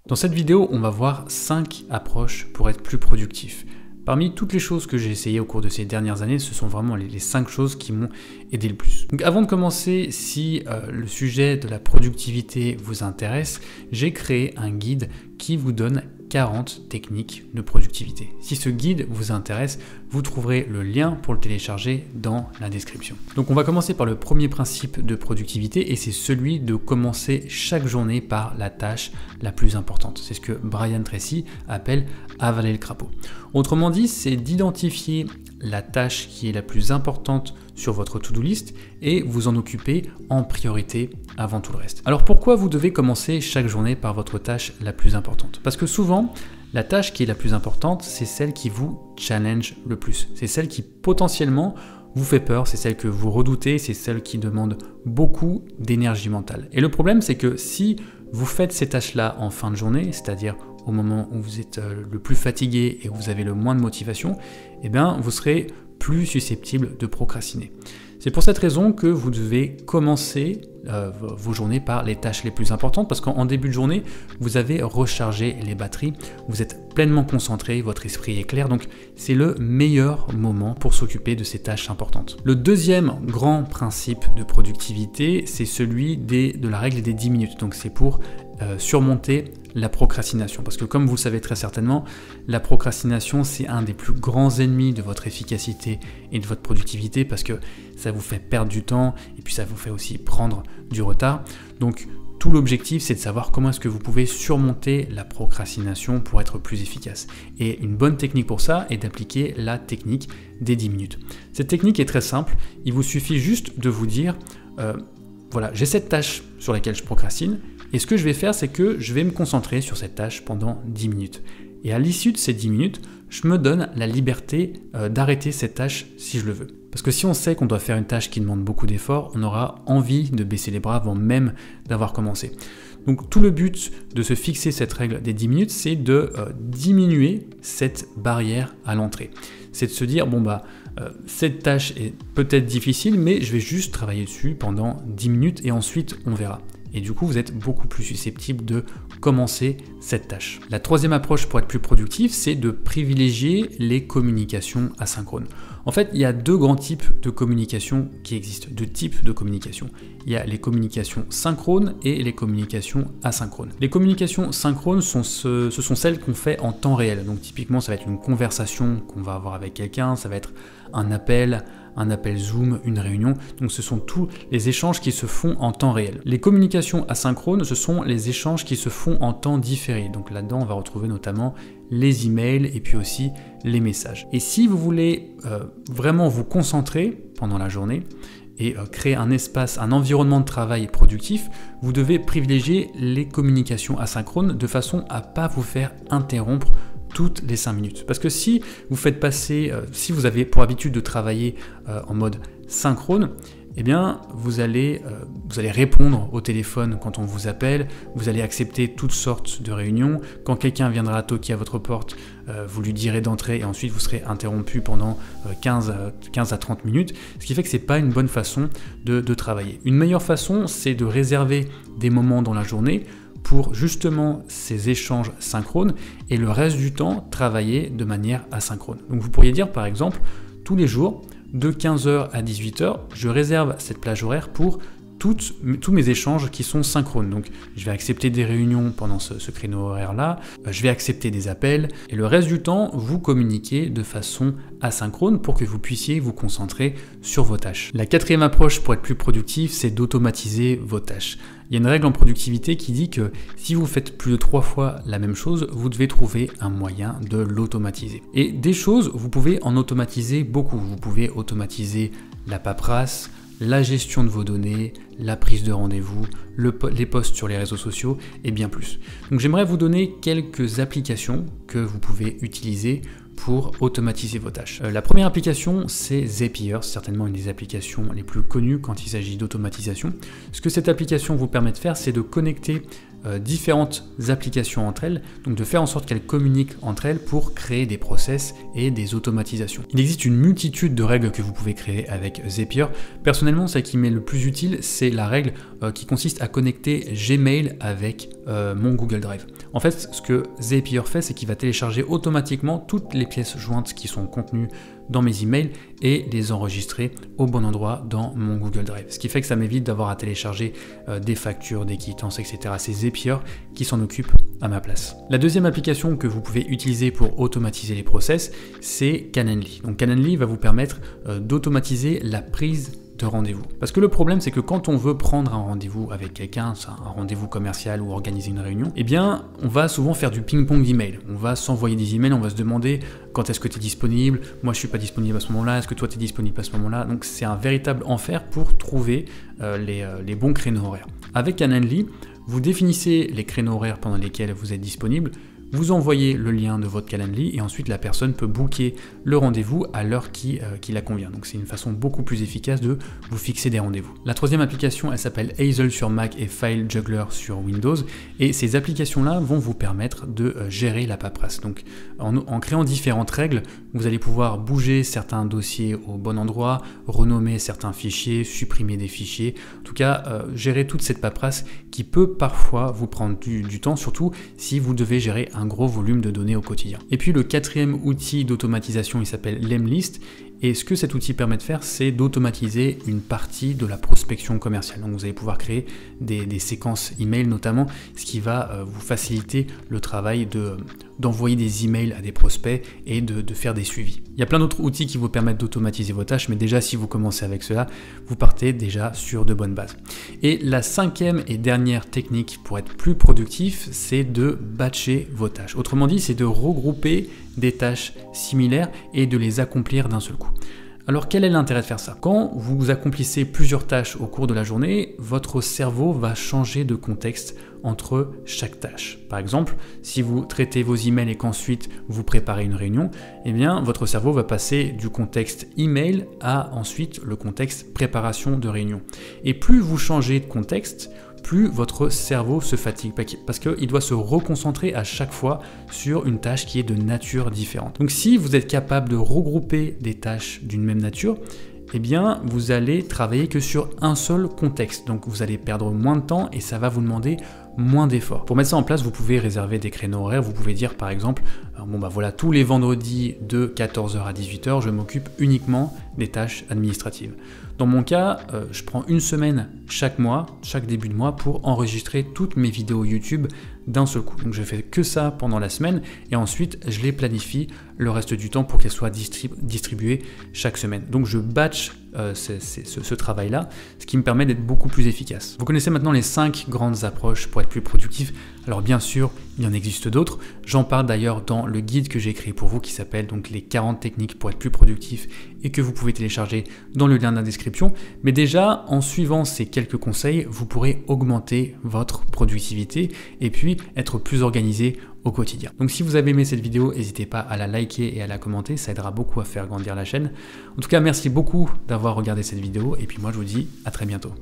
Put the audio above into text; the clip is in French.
Dans cette vidéo, on va voir 5 approches pour être plus productif. Parmi toutes les choses que j'ai essayées au cours de ces dernières années, ce sont vraiment les 5 choses qui m'ont aidé le plus. Donc avant de commencer, si le sujet de la productivité vous intéresse, j'ai créé un guide qui vous donne 40 techniques de productivité. Si ce guide vous intéresse, vous trouverez le lien pour le télécharger dans la description. Donc on va commencer par le premier principe de productivité et c'est celui de commencer chaque journée par la tâche la plus importante. C'est ce que Brian Tracy appelle avaler le crapaud. Autrement dit, c'est d'identifier la tâche qui est la plus importante sur votre to-do list et vous en occuper en priorité avant tout le reste. Alors pourquoi vous devez commencer chaque journée par votre tâche la plus importante? Parce que souvent, la tâche qui est la plus importante, c'est celle qui vous challenge le plus. C'est celle qui potentiellement vous fait peur, c'est celle que vous redoutez, c'est celle qui demande beaucoup d'énergie mentale. Et le problème, c'est que si vous faites ces tâches-là en fin de journée, c'est-à-dire au moment où vous êtes le plus fatigué et où vous avez le moins de motivation, eh bien, vous serez plus susceptible de procrastiner. C'est pour cette raison que vous devez commencer vos journées par les tâches les plus importantes parce qu'en début de journée, vous avez rechargé les batteries, vous êtes pleinement concentré, votre esprit est clair, donc c'est le meilleur moment pour s'occuper de ces tâches importantes. Le deuxième grand principe de productivité, c'est celui de la règle des 10 minutes, donc c'est pour surmonter la procrastination. Parce que comme vous le savez très certainement, la procrastination, c'est un des plus grands ennemis de votre efficacité et de votre productivité parce que ça vous fait perdre du temps et puis ça vous fait aussi prendre du retard. Donc tout l'objectif, c'est de savoir comment est-ce que vous pouvez surmonter la procrastination pour être plus efficace. Et une bonne technique pour ça est d'appliquer la technique des 10 minutes. Cette technique est très simple. Il vous suffit juste de vous dire, voilà, j'ai cette tâche sur laquelle je procrastine. Et ce que je vais faire, c'est que je vais me concentrer sur cette tâche pendant 10 minutes. Et à l'issue de ces 10 minutes, je me donne la liberté d'arrêter cette tâche si je le veux. Parce que si on sait qu'on doit faire une tâche qui demande beaucoup d'efforts, on aura envie de baisser les bras avant même d'avoir commencé. Donc tout le but de se fixer cette règle des 10 minutes, c'est de diminuer cette barrière à l'entrée. C'est de se dire, bon bah, cette tâche est peut-être difficile, mais je vais juste travailler dessus pendant 10 minutes et ensuite on verra. Et du coup, vous êtes beaucoup plus susceptible de commencer cette tâche. La troisième approche pour être plus productif, c'est de privilégier les communications asynchrones. En fait, il y a deux grands types de communication qui existent, deux types de communication. Il y a les communications synchrones et les communications asynchrones. Les communications synchrones, ce sont celles qu'on fait en temps réel. Donc typiquement, ça va être une conversation qu'on va avoir avec quelqu'un, ça va être un appel Zoom, une réunion. Donc ce sont tous les échanges qui se font en temps réel. Les communications asynchrones, ce sont les échanges qui se font en temps différé. Donc là-dedans, on va retrouver notamment les emails et puis aussi les messages. Et si vous voulez vraiment vous concentrer pendant la journée et créer un espace, un environnement de travail productif, vous devez privilégier les communications asynchrones de façon à ne pas vous faire interrompre toutes les 5 minutes. Parce que si vous faites passer, si vous avez pour habitude de travailler en mode synchrone, eh bien vous allez répondre au téléphone quand on vous appelle, vous allez accepter toutes sortes de réunions. Quand quelqu'un viendra toquer à votre porte, vous lui direz d'entrer et ensuite vous serez interrompu pendant 15 à 30 minutes, ce qui fait que c'est pas une bonne façon de travailler. Une meilleure façon, c'est de réserver des moments dans la journée pour justement ces échanges synchrones et le reste du temps travailler de manière asynchrone. Donc vous pourriez dire par exemple, tous les jours, de 15h à 18h, je réserve cette plage horaire pour tous mes échanges qui sont synchrones. Donc je vais accepter des réunions pendant ce créneau horaire-là, je vais accepter des appels, et le reste du temps, vous communiquez de façon asynchrone pour que vous puissiez vous concentrer sur vos tâches. La quatrième approche pour être plus productif, c'est d'automatiser vos tâches. Il y a une règle en productivité qui dit que si vous faites plus de 3 fois la même chose, vous devez trouver un moyen de l'automatiser. Et des choses, vous pouvez en automatiser beaucoup. Vous pouvez automatiser la paperasse, la gestion de vos données, la prise de rendez-vous, les posts sur les réseaux sociaux et bien plus. Donc j'aimerais vous donner quelques applications que vous pouvez utiliser pour automatiser vos tâches. La première application, c'est Zapier, certainement une des applications les plus connues quand il s'agit d'automatisation. Ce que cette application vous permet de faire, c'est de connecter différentes applications entre elles, donc de faire en sorte qu'elles communiquent entre elles pour créer des process et des automatisations. Il existe une multitude de règles que vous pouvez créer avec Zapier. Personnellement, celle qui m'est le plus utile, c'est la règle qui consiste à connecter Gmail avec mon Google Drive. En fait, ce que Zapier fait, c'est qu'il va télécharger automatiquement toutes les pièces jointes qui sont contenues dans mes emails et les enregistrer au bon endroit dans mon Google Drive. Ce qui fait que ça m'évite d'avoir à télécharger des factures, des quittances, etc. C'est Zapier qui s'en occupe à ma place. La deuxième application que vous pouvez utiliser pour automatiser les process, c'est Calendly. Donc Calendly va vous permettre d'automatiser la prise de rendez-vous. Parce que le problème, c'est que quand on veut prendre un rendez-vous avec quelqu'un, un rendez-vous commercial ou organiser une réunion, eh bien, on va souvent faire du ping-pong d'emails. On va s'envoyer des emails, on va se demander quand est-ce que tu es disponible, moi je suis pas disponible à ce moment-là, est-ce que toi tu es disponible à ce moment-là? Donc c'est un véritable enfer pour trouver les bons créneaux horaires. Avec Calendly, vous définissez les créneaux horaires pendant lesquels vous êtes disponible, vous envoyez le lien de votre Calendly et ensuite la personne peut booker le rendez-vous à l'heure qui la convient. Donc c'est une façon beaucoup plus efficace de vous fixer des rendez-vous. La troisième application, elle s'appelle Hazel sur Mac et File Juggler sur Windows. Et ces applications-là vont vous permettre de gérer la paperasse. Donc en créant différentes règles, vous allez pouvoir bouger certains dossiers au bon endroit, renommer certains fichiers, supprimer des fichiers. En tout cas, gérer toute cette paperasse qui peut parfois vous prendre du temps, surtout si vous devez gérer un gros volume de données au quotidien. Et puis le quatrième outil d'automatisation, il s'appelle Lemlist. Et ce que cet outil permet de faire, c'est d'automatiser une partie de la prospection commerciale. Donc vous allez pouvoir créer des séquences email notamment, ce qui va vous faciliter le travail d'envoyer des emails à des prospects et de faire des suivis. Il y a plein d'autres outils qui vous permettent d'automatiser vos tâches, mais déjà si vous commencez avec cela, vous partez déjà sur de bonnes bases. Et la cinquième et dernière technique pour être plus productif, c'est de batcher vos tâches. Autrement dit, c'est de regrouper des tâches similaires et de les accomplir d'un seul coup. Alors quel est l'intérêt de faire ça? Quand vous accomplissez plusieurs tâches au cours de la journée, votre cerveau va changer de contexte entre chaque tâche. Par exemple, si vous traitez vos emails et qu'ensuite vous préparez une réunion, eh bien votre cerveau va passer du contexte email à ensuite le contexte préparation de réunion. Et plus vous changez de contexte, plus votre cerveau se fatigue, parce qu'il doit se reconcentrer à chaque fois sur une tâche qui est de nature différente. Donc si vous êtes capable de regrouper des tâches d'une même nature, eh bien vous allez travailler que sur un seul contexte. Donc vous allez perdre moins de temps et ça va vous demander moins d'efforts. Pour mettre ça en place, vous pouvez réserver des créneaux horaires. Vous pouvez dire par exemple, voilà, tous les vendredis de 14h à 18h, je m'occupe uniquement des tâches administratives. Dans mon cas, je prends une semaine chaque mois, chaque début de mois, pour enregistrer toutes mes vidéos YouTube d'un seul coup. Donc je fais que ça pendant la semaine et ensuite je les planifie le reste du temps pour qu'elles soient distribuées chaque semaine. Donc je batch ce travail-là, ce qui me permet d'être beaucoup plus efficace. Vous connaissez maintenant les 5 grandes approches pour être plus productif. Alors bien sûr, il y en existe d'autres. J'en parle d'ailleurs dans le guide que j'ai créé pour vous qui s'appelle donc les 40 techniques pour être plus productif et que vous pouvez télécharger dans le lien de la description. Mais déjà, en suivant ces quelques conseils, vous pourrez augmenter votre productivité et puis être plus organisé au quotidien. Donc si vous avez aimé cette vidéo, n'hésitez pas à la liker et à la commenter, ça aidera beaucoup à faire grandir la chaîne. En tout cas, merci beaucoup d'avoir regardé cette vidéo et puis moi je vous dis à très bientôt.